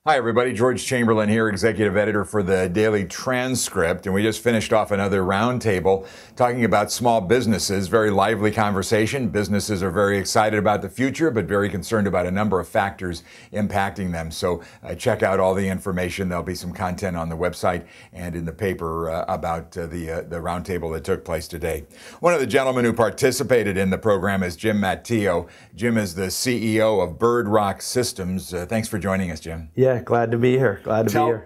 Hi everybody, George Chamberlin here, Executive Editor for the Daily Transcript, and we just finished off another roundtable talking about small businesses. Very lively conversation. Businesses are very excited about the future, but very concerned about a number of factors impacting them. So check out all the information. There'll be some content on the website and in the paper about the roundtable that took place today. One of the gentlemen who participated in the program is Jim Mattio. Jim is the CEO of Bird Rock Systems. Thanks for joining us, Jim. Yeah, glad to be here.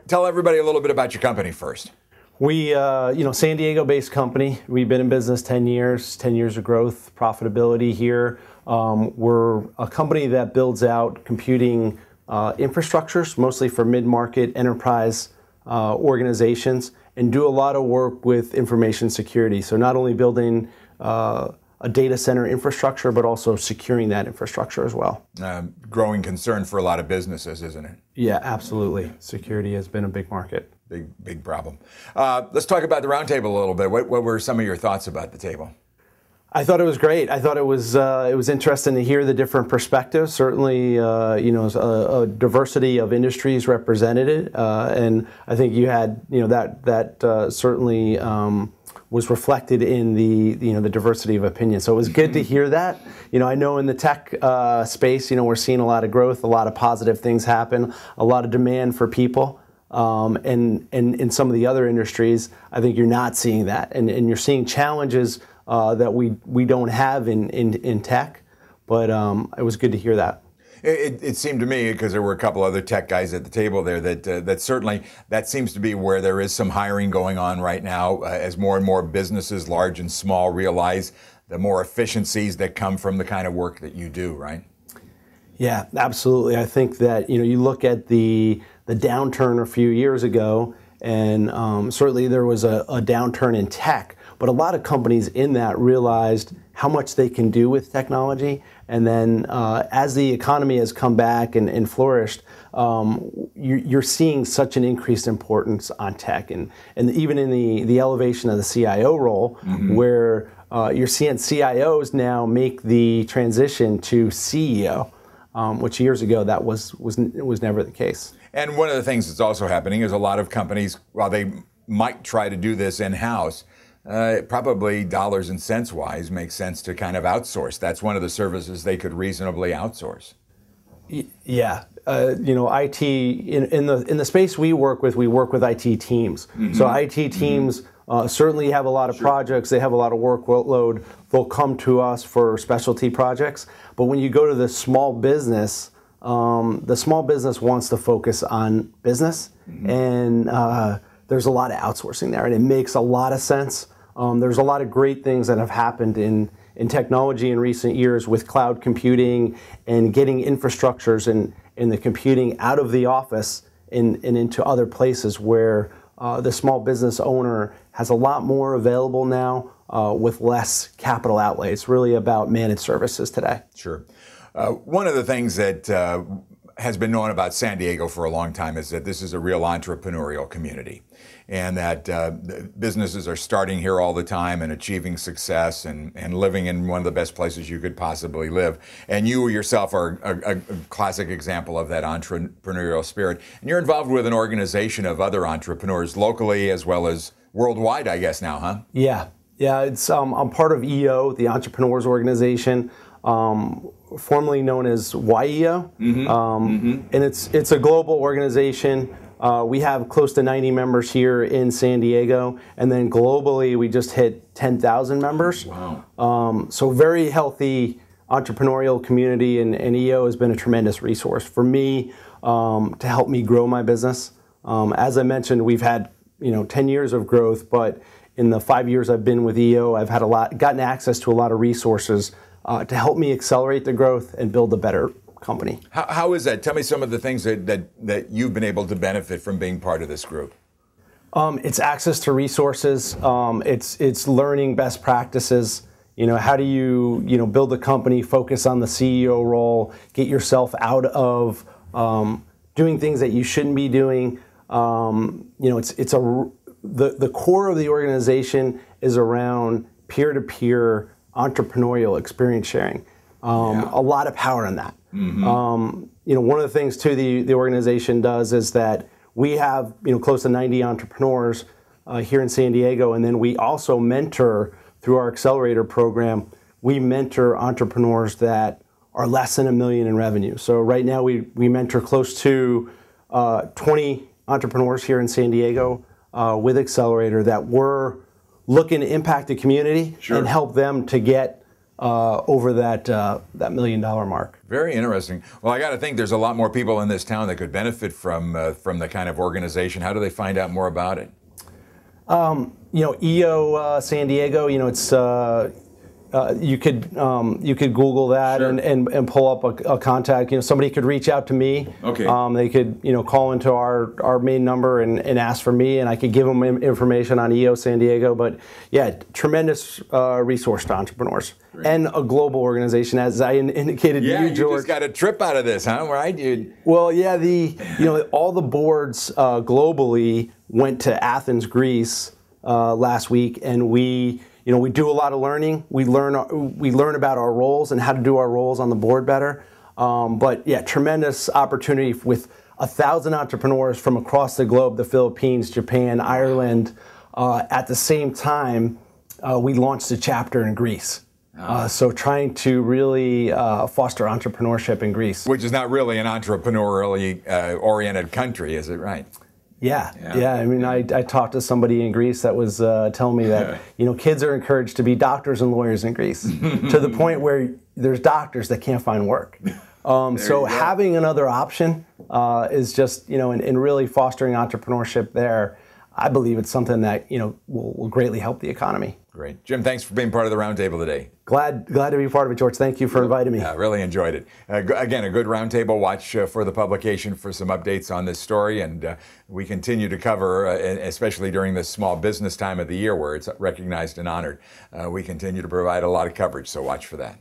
Tell everybody a little bit about your company first. We, San Diego-based company. We've been in business 10 years, 10 years of growth, profitability here. We're a company that builds out computing infrastructures, mostly for mid-market enterprise organizations, and do a lot of work with information security. So not only building a data center infrastructure, but also securing that infrastructure as well. Growing concern for a lot of businesses, isn't it? Yeah, absolutely. Security has been a big market. Big problem. Let's talk about the roundtable a little bit. What were some of your thoughts about the table? I thought it was great. I thought it was interesting to hear the different perspectives. Certainly, a diversity of industries represented, and I think you had, that certainly was reflected in the diversity of opinion. So it was good to hear that. I know in the tech space, we're seeing a lot of growth, a lot of positive things happen, a lot of demand for people. And in some of the other industries, I think you're not seeing that, and you're seeing challenges that we don't have in tech. But it was good to hear that. It seemed to me, because there were a couple other tech guys at the table there, that certainly that seems to be where there is some hiring going on right now, as more and more businesses, large and small, realize the more efficiencies that come from the kind of work that you do, right? Yeah, absolutely. I think that you look at the downturn a few years ago, and certainly there was a downturn in tech, but a lot of companies in that realized how much they can do with technology. And then as the economy has come back and flourished, you're seeing such an increased importance on tech. And even in the elevation of the CIO role, where you're seeing CIOs now make the transition to CEO, which years ago that was never the case. And one of the things that's also happening is a lot of companies, while they might try to do this in-house, probably dollars and cents wise makes sense to kind of outsource. That's one of the services they could reasonably outsource. Yeah, IT in the space we work with IT teams. So IT teams certainly have a lot of projects. They have a lot of workload. They'll come to us for specialty projects. But when you go to the small business wants to focus on business, and there's a lot of outsourcing there, and it makes a lot of sense. There's a lot of great things that have happened in technology in recent years with cloud computing and getting infrastructures and the computing out of the office and into other places where the small business owner has a lot more available now with less capital outlay. It's really about managed services today. Sure. One of the things that has been known about San Diego for a long time is that this is a real entrepreneurial community, and that businesses are starting here all the time and achieving success and living in one of the best places you could possibly live. And you yourself are a classic example of that entrepreneurial spirit. And you're involved with an organization of other entrepreneurs locally as well as worldwide, I guess now, huh? Yeah. It's I'm part of EO, the Entrepreneurs Organization. Formerly known as YEO, and it's a global organization. We have close to 90 members here in San Diego, and then globally we just hit 10,000 members. Wow! So very healthy entrepreneurial community, and EO has been a tremendous resource for me to help me grow my business. As I mentioned, we've had 10 years of growth, but in the 5 years I've been with EO, I've had gotten access to a lot of resources to help me accelerate the growth and build a better company. How is that? Tell me some of the things that you've been able to benefit from being part of this group. It's access to resources. It's learning best practices. How do you build a company, focus on the CEO role, get yourself out of doing things that you shouldn't be doing. The core of the organization is around peer-to-peer entrepreneurial experience sharing. A lot of power in that. one of the things too the organization does is that we have close to 90 entrepreneurs here in San Diego, and then we also mentor through our accelerator program. We mentor entrepreneurs that are less than $1 million in revenue. So right now we mentor close to 20 entrepreneurs here in San Diego with Accelerator that we're looking to impact the community and help them to get over that $1 million mark. Very interesting. Well, I got to think there's a lot more people in this town that could benefit from the kind of organization. How do they find out more about it? EO San Diego. It's you could Google that and pull up a contact. Somebody could reach out to me. Okay. They could call into our main number and ask for me, and I could give them information on EO San Diego. But yeah, tremendous resource to entrepreneurs. Great. And a global organization, as I indicated to you, George. You just got a trip out of this, huh? Right, dude? Well, yeah. All the boards globally went to Athens, Greece last week, and we do a lot of learning. We learn about our roles and how to do our roles on the board better. But yeah, tremendous opportunity with 1,000 entrepreneurs from across the globe, the Philippines, Japan, Ireland. At the same time, we launched a chapter in Greece. So trying to really foster entrepreneurship in Greece. Which is not really an entrepreneurially oriented country, is it right? Yeah. I mean, I talked to somebody in Greece that was telling me that kids are encouraged to be doctors and lawyers in Greece to the point where there's doctors that can't find work. So having another option is just and really fostering entrepreneurship there. I believe it's something that will greatly help the economy. Great, Jim. Thanks for being part of the roundtable today. Glad to be part of it, George. Thank you for inviting me. I really enjoyed it. Again, a good roundtable. Watch for the publication for some updates on this story, and we continue to cover, especially during this small business time of the year where it's recognized and honored. We continue to provide a lot of coverage, so watch for that.